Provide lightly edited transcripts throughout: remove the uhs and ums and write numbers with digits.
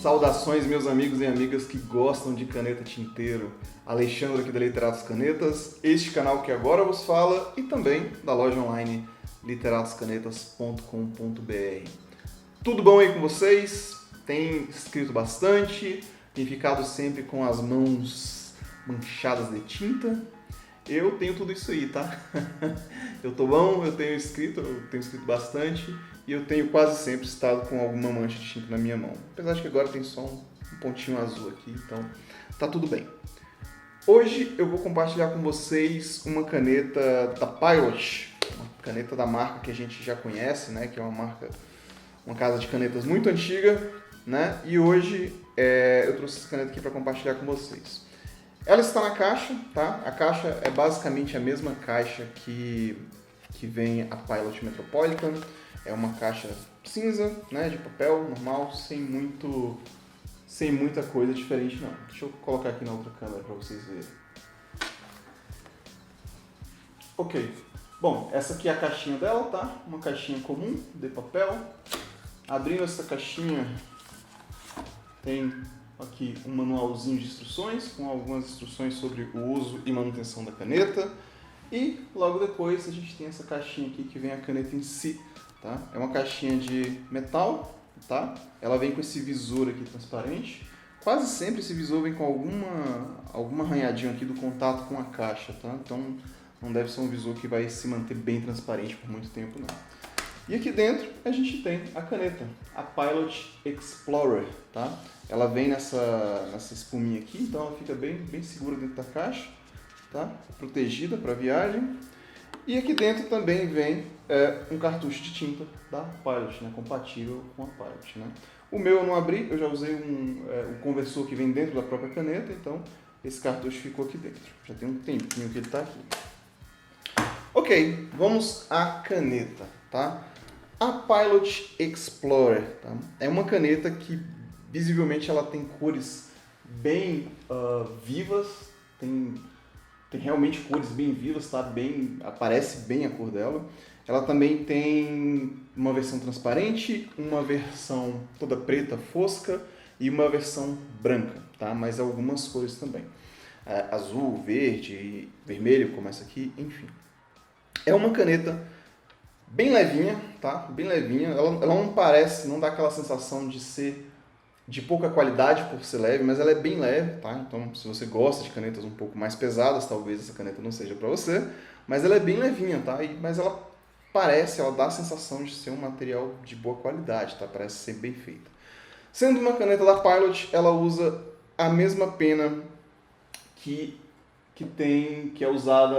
Saudações, meus amigos e amigas que gostam de caneta tinteiro. Alexandre aqui da Literatos Canetas, este canal que agora vos fala e também da loja online literatoscanetas.com.br. Tudo bom aí com vocês? Tem escrito bastante? Tem ficado sempre com as mãos manchadas de tinta? Eu tenho tudo isso aí, tá? Eu tô bom, eu tenho escrito bastante e eu tenho quase sempre estado com alguma mancha de tinta na minha mão. Apesar de que agora tem só um pontinho azul aqui, então tá tudo bem. Hoje eu vou compartilhar com vocês uma caneta da Pilot, uma caneta da marca que a gente já conhece, né? Que é uma casa de canetas muito antiga, né? E hoje eu trouxe essa caneta aqui para compartilhar com vocês. Ela está na caixa, tá? A caixa é basicamente a mesma caixa que vem a Pilot Metropolitan. É uma caixa cinza, né, de papel normal, sem muita coisa diferente não. Deixa eu colocar aqui na outra câmera para vocês verem. Ok. Bom, essa aqui é a caixinha dela, tá? Uma caixinha comum de papel. Abrindo essa caixinha, tem aqui um manualzinho de instruções, com algumas instruções sobre o uso e manutenção da caneta. E logo depois a gente tem essa caixinha aqui que vem a caneta em si, tá? É uma caixinha de metal, tá? Ela vem com esse visor aqui transparente. Quase sempre esse visor vem com alguma arranhadinha aqui do contato com a caixa, tá? Então não deve ser um visor que vai se manter bem transparente por muito tempo, não. E aqui dentro a gente tem a caneta, a Pilot Explorer, tá? Ela vem nessa espuminha aqui, então ela fica bem segura dentro da caixa, tá? Protegida para viagem. E aqui dentro também vem um cartucho de tinta da Pilot, né? Compatível com a Pilot, né? O meu eu não abri, eu já usei um conversor que vem dentro da própria caneta, então esse cartucho ficou aqui dentro. Já tem um tempinho que ele está aqui. Ok, vamos à caneta, tá? A Pilot Explorer, tá? É uma caneta que visivelmente ela tem cores bem vivas, tem realmente cores bem vivas, tá? Aparece bem a cor dela. Ela também tem uma versão transparente, uma versão toda preta, fosca e uma versão branca, tá? Mas algumas cores também. Azul, verde, vermelho, como essa aqui, enfim. É uma caneta bem levinha, tá? Bem levinha. Ela não parece, não dá aquela sensação de ser de pouca qualidade por ser leve, mas ela é bem leve, tá? Então, se você gosta de canetas um pouco mais pesadas, talvez essa caneta não seja para você, mas ela é bem levinha, tá? Mas ela dá a sensação de ser um material de boa qualidade, tá? Parece ser bem feita. Sendo uma caneta da Pilot, ela usa a mesma pena que é usada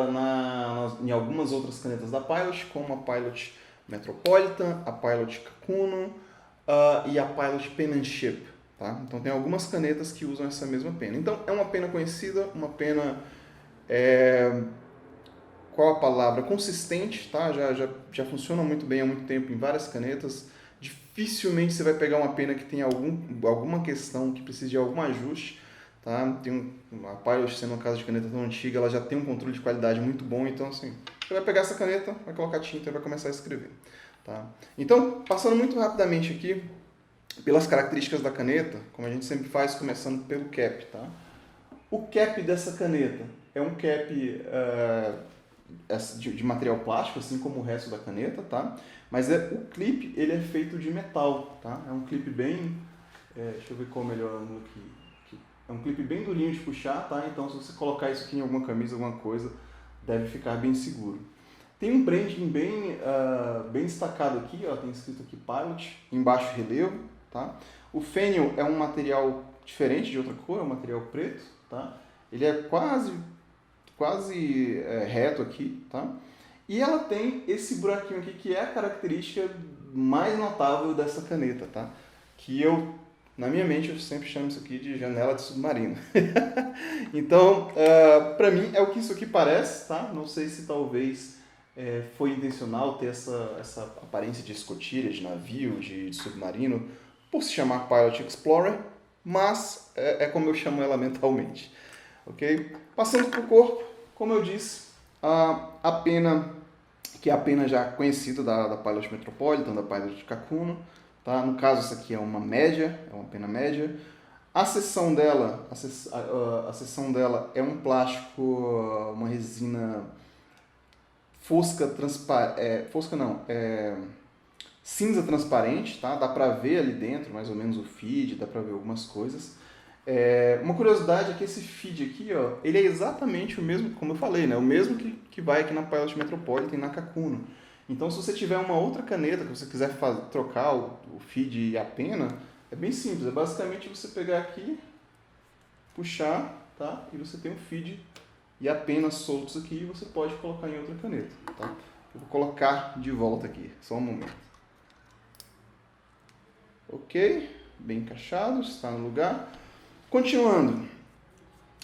em algumas outras canetas da Pilot, como a Pilot Metropolitan, a Pilot Kakuno e a Pilot Pen and Chip, tá? Então tem algumas canetas que usam essa mesma pena. Então é uma pena conhecida, uma pena, qual a palavra? Consistente, tá? Já funciona muito bem há muito tempo em várias canetas. Dificilmente você vai pegar uma pena que tem alguma questão, que precise de algum ajuste. Tá? A Pilot, sendo uma casa de caneta tão antiga, ela já tem um controle de qualidade muito bom, então assim, você vai pegar essa caneta, vai colocar tinta e vai começar a escrever. Tá? Então, passando muito rapidamente aqui pelas características da caneta, como a gente sempre faz, começando pelo cap. Tá? O cap dessa caneta é um cap de material plástico, assim como o resto da caneta, tá? Mas o clipe ele é feito de metal, tá? É um clipe bem... deixa eu ver qual é o melhor ângulo aqui. É um clipe bem durinho de puxar, tá? Então, se você colocar isso aqui em alguma camisa, alguma coisa, deve ficar bem seguro. Tem um branding bem destacado aqui, ó, tem escrito aqui Pilot, em baixo relevo, tá? O fênil é um material diferente de outra cor, é um material preto, tá? Ele é quase reto aqui, tá? E ela tem esse buraquinho aqui, que é a característica mais notável dessa caneta, tá? Que na minha mente, eu sempre chamo isso aqui de janela de submarino. Então, para mim, é o que isso aqui parece, tá? Não sei se talvez foi intencional ter essa aparência de escotilha, de navio, de submarino, por se chamar Pilot Explorer, mas é como eu chamo ela mentalmente. Ok? Passando para o corpo, como eu disse, a pena, que é a pena já conhecida da Pilot Metropolitan, da Pilot Kakuno, tá? No caso, essa aqui é uma média, é uma pena média. A seção dela, a seção dela é um plástico, uma resina fosca transparente, fosca não, cinza transparente, tá? Dá pra ver ali dentro, mais ou menos o feed, dá pra ver algumas coisas. Uma curiosidade é que esse feed aqui, ó, ele é exatamente o mesmo, como eu falei, né? O mesmo que vai aqui na Pilot Metropolitan e na Kakuno. Então, se você tiver uma outra caneta que você quiser trocar o feed e a pena, é bem simples. É basicamente você pegar aqui, puxar, tá? E você tem o feed e a pena soltos aqui e você pode colocar em outra caneta, tá? Eu vou colocar de volta aqui, só um momento. Ok, bem encaixado, está no lugar. Continuando,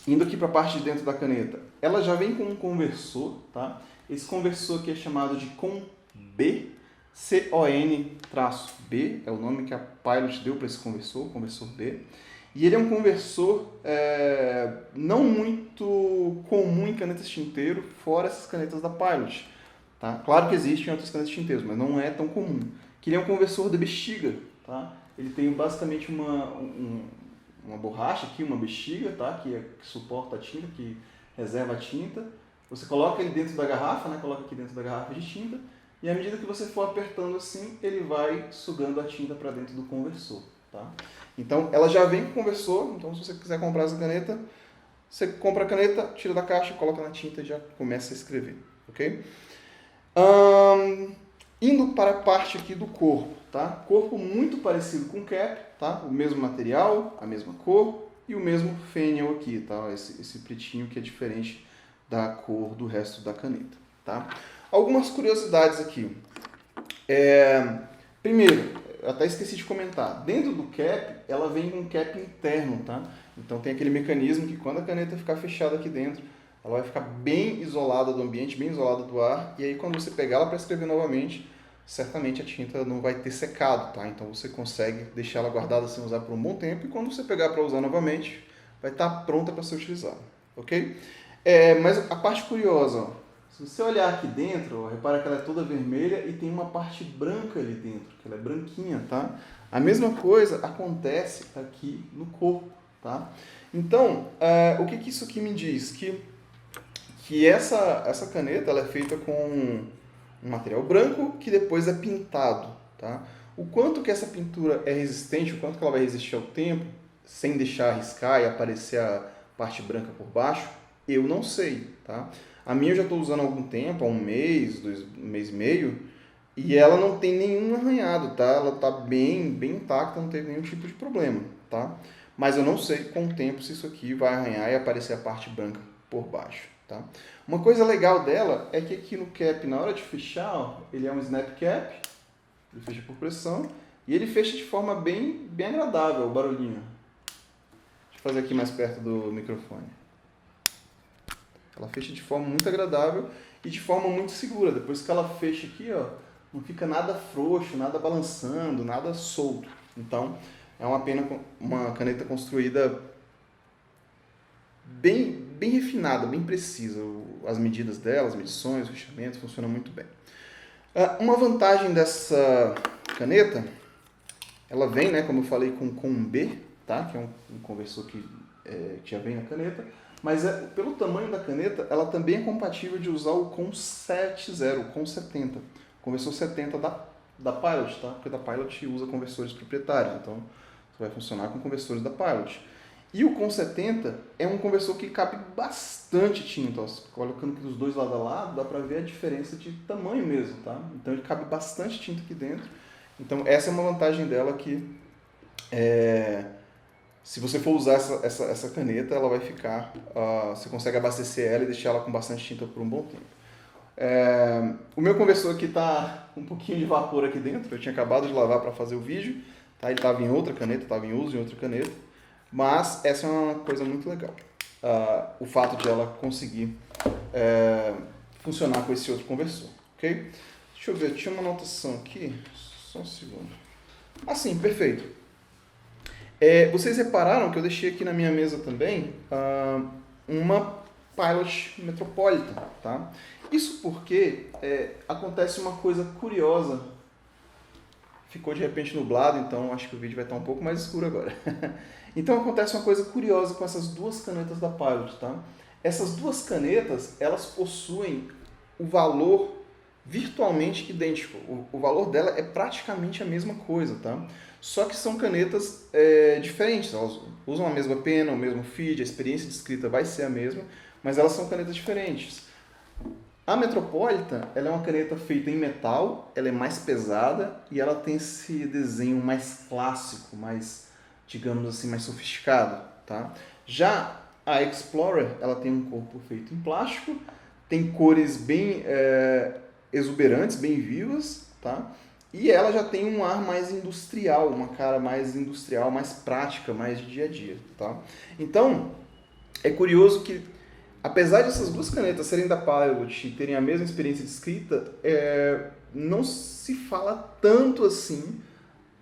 indo aqui para a parte de dentro da caneta, ela já vem com um conversor, tá? Esse conversor aqui é chamado de CON-B, C-O-N-B, é o nome que a Pilot deu para esse conversor, conversor B. E ele é um conversor não muito comum em canetas tinteiro, fora essas canetas da Pilot. Tá? Claro que existem outras canetas tinteiras, mas não é tão comum. Que ele é um conversor de bexiga. Tá? Ele tem basicamente uma borracha aqui, uma bexiga, tá? que suporta a tinta, que reserva a tinta. Você coloca ele dentro da garrafa, né? Coloca aqui dentro da garrafa de tinta, e à medida que você for apertando assim, ele vai sugando a tinta para dentro do conversor. Tá? Então, ela já vem com conversor, então se você quiser comprar essa caneta, você compra a caneta, tira da caixa, coloca na tinta e já começa a escrever. Ok? Indo para a parte aqui do corpo, tá? Corpo muito parecido com o cap, tá? O mesmo material, a mesma cor e o mesmo fênel aqui, tá? Esse pretinho que é diferente da cor do resto da caneta, tá? Algumas curiosidades aqui. Primeiro, eu até esqueci de comentar, dentro do cap, ela vem com um cap interno, tá? Então tem aquele mecanismo que quando a caneta ficar fechada aqui dentro, ela vai ficar bem isolada do ambiente, bem isolada do ar, e aí quando você pegar ela para escrever novamente, certamente a tinta não vai ter secado, tá? Então você consegue deixar ela guardada sem usar por um bom tempo, e quando você pegar para usar novamente, vai estar pronta para ser utilizada, ok? Mas a parte curiosa, ó, se você olhar aqui dentro, ó, repara que ela é toda vermelha e tem uma parte branca ali dentro, que ela é branquinha, tá? A mesma coisa acontece aqui no corpo, tá? Então, o que isso aqui me diz? Que essa caneta ela é feita com um material branco que depois é pintado, tá? O quanto que essa pintura é resistente, o quanto que ela vai resistir ao tempo, sem deixar riscar e aparecer a parte branca por baixo, eu não sei, tá? A minha eu já estou usando há algum tempo, há um mês, um mês e meio, e ela não tem nenhum arranhado, tá? Ela está bem intacta, não teve nenhum tipo de problema, tá? Mas eu não sei com o tempo se isso aqui vai arranhar e aparecer a parte branca por baixo, tá? Uma coisa legal dela é que aqui no cap, na hora de fechar, ó, ele é um snap cap, ele fecha por pressão, e ele fecha de forma bem agradável, o barulhinho. Deixa eu fazer aqui mais perto do microfone. Ela fecha de forma muito agradável e de forma muito segura. Depois que ela fecha aqui, ó, não fica nada frouxo, nada balançando, nada solto. Então, é uma caneta construída bem refinada, bem precisa. As medidas dela, as medições, o fechamento, funcionam muito bem. Uma vantagem dessa caneta, ela vem, né, como eu falei, com B, tá? Que é um conversor que já vem na caneta. Mas pelo tamanho da caneta, ela também é compatível de usar o CON 70, o CON 70. Conversor 70 da Pilot, tá? Porque da Pilot usa conversores proprietários, então você vai funcionar com conversores da Pilot. E o CON 70 é um conversor que cabe bastante tinta. Ó, colocando aqui dos dois lado a lado, dá pra ver a diferença de tamanho mesmo, tá? Então ele cabe bastante tinta aqui dentro. Então essa é uma vantagem dela que se você for usar essa caneta, ela vai ficar... você consegue abastecer ela e deixar ela com bastante tinta por um bom tempo. O meu conversor aqui está um pouquinho de vapor aqui dentro. Eu tinha acabado de lavar para fazer o vídeo. Tá? Ele estava em outra caneta, estava em uso em outra caneta. Mas essa é uma coisa muito legal. O fato de ela conseguir funcionar com esse outro conversor. Okay? Deixa eu ver, tinha uma anotação aqui. Só um segundo. Sim, perfeito. Vocês repararam que eu deixei aqui na minha mesa também uma Pilot Metropolitan, tá? Isso porque acontece uma coisa curiosa. ficou de repente nublado, então acho que o vídeo vai estar um pouco mais escuro agora. Então acontece uma coisa curiosa com essas duas canetas da Pilot, tá? Essas duas canetas, elas possuem o valor virtualmente idêntico. O valor dela é praticamente a mesma coisa, tá? Só que são canetas diferentes. Elas usam a mesma pena, o mesmo feed, a experiência de escrita vai ser a mesma, mas elas são canetas diferentes. A Metropolitan, ela é uma caneta feita em metal, ela é mais pesada e ela tem esse desenho mais clássico, mais, digamos assim, mais sofisticado, tá? Já a Explorer, ela tem um corpo feito em plástico, tem cores bem exuberantes, bem vivas, tá? E ela já tem um ar mais industrial, uma cara mais industrial, mais prática, mais de dia a dia, tá? Então, é curioso que, apesar dessas duas canetas serem da Pilot e terem a mesma experiência de escrita, não se fala tanto assim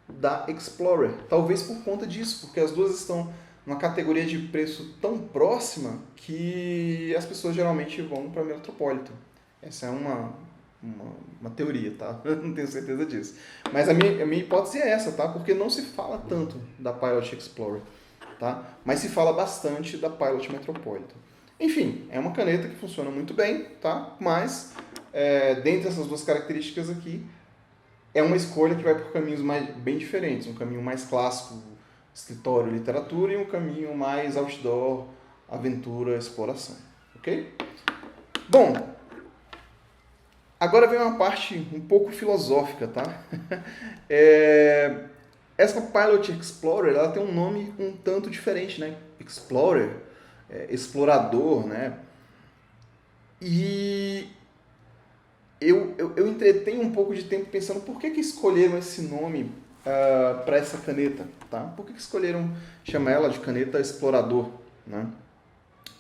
da Explorer. Talvez por conta disso, porque as duas estão numa categoria de preço tão próxima que as pessoas geralmente vão para a Metropolitan. Essa é uma teoria, tá? Eu não tenho certeza disso. Mas a minha hipótese é essa, tá? Porque não se fala tanto da Pilot Explorer, tá? Mas se fala bastante da Pilot Metropolitan. Enfim, é uma caneta que funciona muito bem, tá? Mas, dentre essas duas características aqui, é uma escolha que vai por caminhos bem diferentes. Um caminho mais clássico, escritório, literatura, e um caminho mais outdoor, aventura, exploração. Ok? Bom, agora vem uma parte um pouco filosófica, tá? Essa Pilot Explorer, ela tem um nome um tanto diferente, né? Explorer, explorador, né? E eu entretenho um pouco de tempo pensando por que escolheram esse nome para essa caneta, tá? Por que escolheram chamar ela de caneta explorador, né?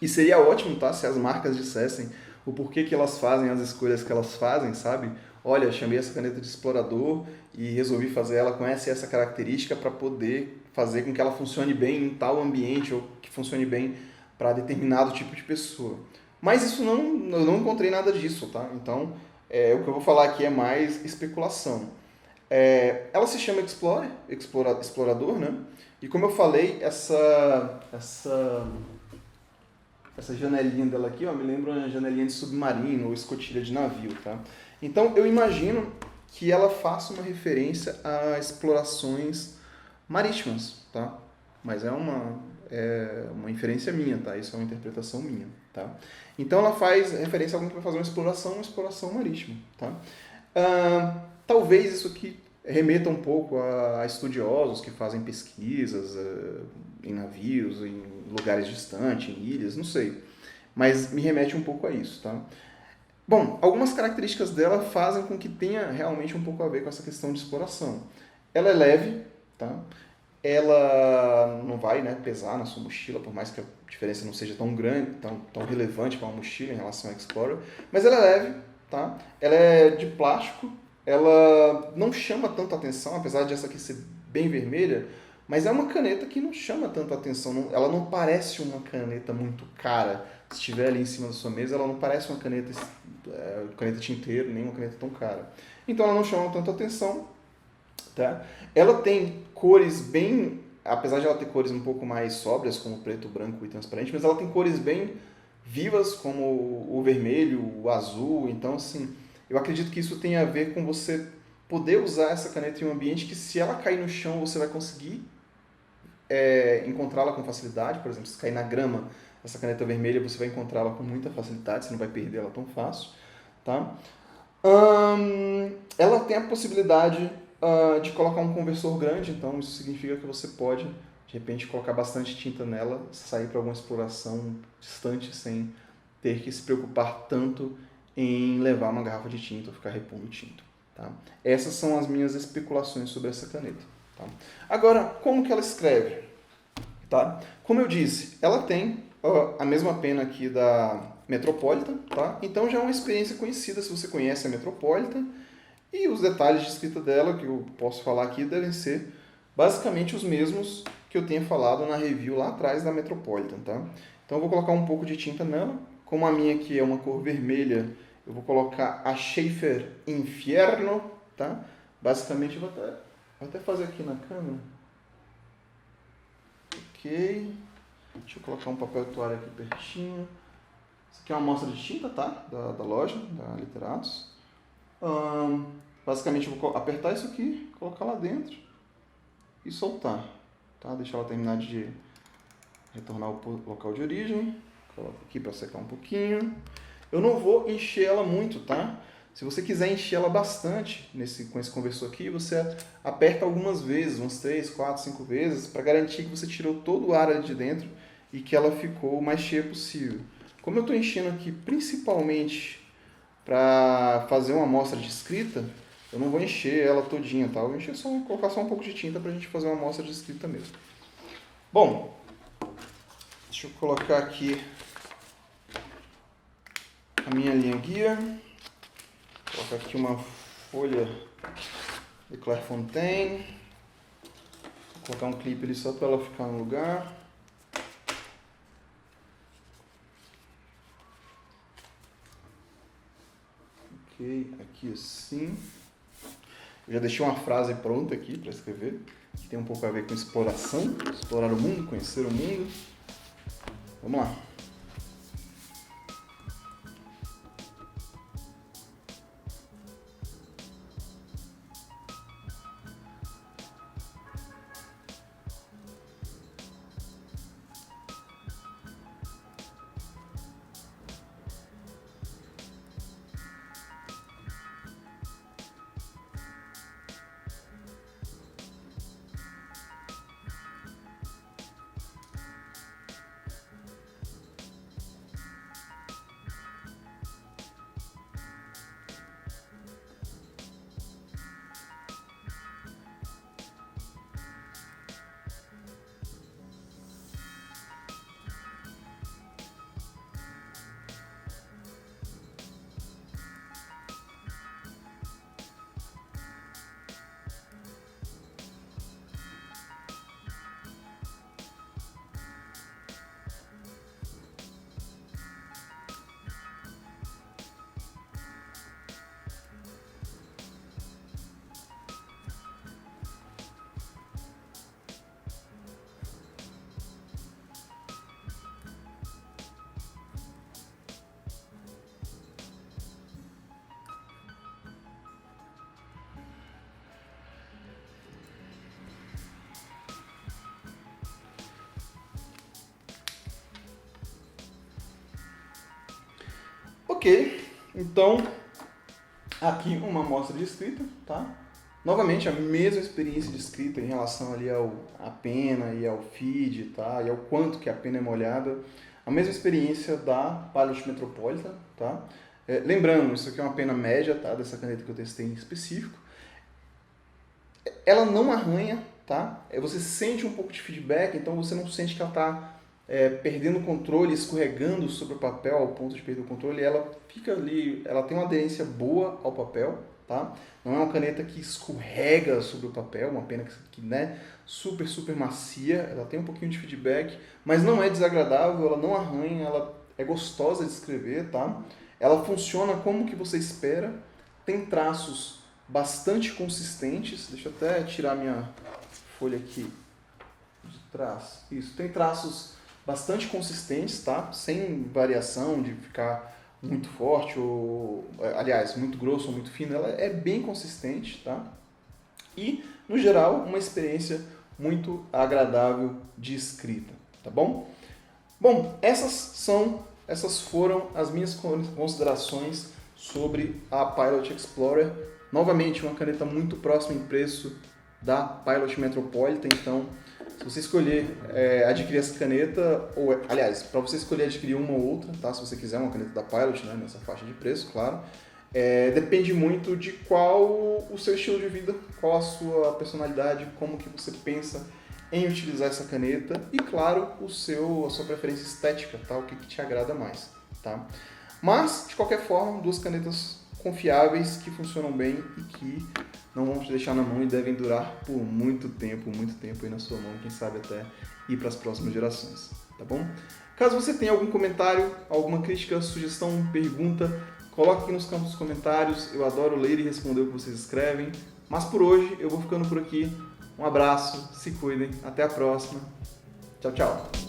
E seria ótimo, tá? Se as marcas dissessem o porquê que elas fazem as escolhas que elas fazem, sabe? Olha, chamei essa caneta de explorador e resolvi fazer ela com essa e essa característica para poder fazer com que ela funcione bem em tal ambiente ou que funcione bem para determinado tipo de pessoa. Mas isso eu não encontrei nada disso, tá? Então, o que eu vou falar aqui é mais especulação. Ela se chama Explorador, né? E como eu falei, essa janelinha dela aqui, ó, me lembra uma janelinha de submarino ou escotilha de navio, tá? Então, eu imagino que ela faça uma referência a explorações marítimas, tá? Mas é uma inferência minha, tá? Isso é uma interpretação minha, tá? Então, ela faz referência a alguém que vai fazer uma exploração marítima, tá? Talvez isso aqui remeta um pouco a estudiosos que fazem pesquisas em navios, em lugares distantes, em ilhas, não sei. Mas me remete um pouco a isso, tá? Bom, algumas características dela fazem com que tenha realmente um pouco a ver com essa questão de exploração. Ela é leve, tá? Ela não vai, né, pesar na sua mochila, por mais que a diferença não seja tão grande, tão relevante para uma mochila em relação à Explorer, mas ela é leve, tá? Ela é de plástico, ela não chama tanto atenção, apesar de essa aqui ser bem vermelha, mas é uma caneta que não chama tanto atenção, ela não parece uma caneta muito cara. Se estiver ali em cima da sua mesa, ela não parece uma caneta tinteiro, nem uma caneta tão cara. Então ela não chama tanto atenção, tá? Ela tem cores bem, apesar de ela ter cores um pouco mais sóbrias, como preto, branco e transparente, mas ela tem cores bem vivas, como o vermelho, o azul. Então, assim, eu acredito que isso tem a ver com você poder usar essa caneta em um ambiente que, se ela cair no chão, você vai conseguir encontrá-la com facilidade. Por exemplo, se cair na grama, essa caneta vermelha, você vai encontrá-la com muita facilidade, você não vai perder ela tão fácil, tá? Ela tem a possibilidade de colocar um conversor grande, então isso significa que você pode, de repente, colocar bastante tinta nela, sair para alguma exploração distante sem ter que se preocupar tanto em levar uma garrafa de tinta ou ficar repondo tinta, tá? Essas são as minhas especulações sobre essa caneta, tá? Agora, como que ela escreve? Tá? Como eu disse, ela tem a mesma pena aqui da Metropolitan, tá? Então já é uma experiência conhecida se você conhece a Metropolitan, e os detalhes de escrita dela, que eu posso falar aqui, devem ser basicamente os mesmos que eu tinha falado na review lá atrás da Metropolitan, tá? Então eu vou colocar um pouco de tinta nela. Como a minha aqui é uma cor vermelha, eu vou colocar a Sheaffer Inferno, tá? Basicamente eu vou até Vou até fazer aqui na câmera. Ok. Deixa eu colocar um papel toalha aqui pertinho. Isso aqui é uma amostra de tinta, tá? Da loja, da Literatos. Basicamente eu vou apertar isso aqui, colocar lá dentro e soltar. Tá? Deixar ela terminar de retornar ao local de origem. Coloco aqui para secar um pouquinho. Eu não vou encher ela muito, tá? Se você quiser encher ela bastante com esse conversor aqui, você aperta algumas vezes, umas 3, 4, 5 vezes, para garantir que você tirou todo o ar ali de dentro e que ela ficou o mais cheia possível. Como eu estou enchendo aqui principalmente para fazer uma amostra de escrita, eu não vou encher ela todinha, tá? Eu vou encher colocar só um pouco de tinta para a gente fazer uma amostra de escrita mesmo. Bom, deixa eu colocar aqui a minha linha guia. Vou colocar aqui uma folha de Clairefontaine. Vou colocar um clipe ali só para ela ficar no lugar. Ok, aqui assim. Eu já deixei uma frase pronta aqui para escrever, que tem um pouco a ver com exploração, explorar o mundo, conhecer o mundo. Vamos lá. Ok, então aqui uma amostra de escrita, tá? Novamente a mesma experiência de escrita em relação ali à pena e ao feed, tá? E ao quanto que a pena é molhada. A mesma experiência da Pilot Metropolitan, tá? Lembrando, isso aqui é uma pena média, tá? Dessa caneta que eu testei em específico. Ela não arranha, tá? Você sente um pouco de feedback, então você não sente que ela está perdendo o controle, escorregando sobre o papel ao ponto de perder o controle. Ela fica ali, ela tem uma aderência boa ao papel, tá? Não é uma caneta que escorrega sobre o papel, uma pena que né, super, super macia. Ela tem um pouquinho de feedback, mas não é desagradável, ela não arranha, ela é gostosa de escrever, tá? Ela funciona como que você espera, tem traços bastante consistentes. Deixa eu até tirar minha folha aqui de trás. Isso, tem traços bastante consistentes, tá? Sem variação de ficar muito forte ou, aliás, muito grosso ou muito fino. Ela é bem consistente, tá? E, no geral, uma experiência muito agradável de escrita, tá bom? Bom, essas foram as minhas considerações sobre a Pilot Explorer. Novamente, uma caneta muito próxima em preço da Pilot Metropolitan, então se você escolher adquirir essa caneta, ou aliás, para você escolher adquirir uma ou outra, tá? Se você quiser uma caneta da Pilot, né, nessa faixa de preço, claro, depende muito de qual o seu estilo de vida, qual a sua personalidade, como que você pensa em utilizar essa caneta e, claro, a sua preferência estética, tá? O que te agrada mais, tá? Mas, de qualquer forma, duas canetas confiáveis que funcionam bem e que não vão te deixar na mão e devem durar por muito tempo aí na sua mão, quem sabe até ir para as próximas gerações, tá bom? Caso você tenha algum comentário, alguma crítica, sugestão, pergunta, coloque aqui nos campos dos comentários, eu adoro ler e responder o que vocês escrevem, Mas por hoje eu vou ficando por aqui. Um abraço, se cuidem, até a próxima. Tchau, tchau.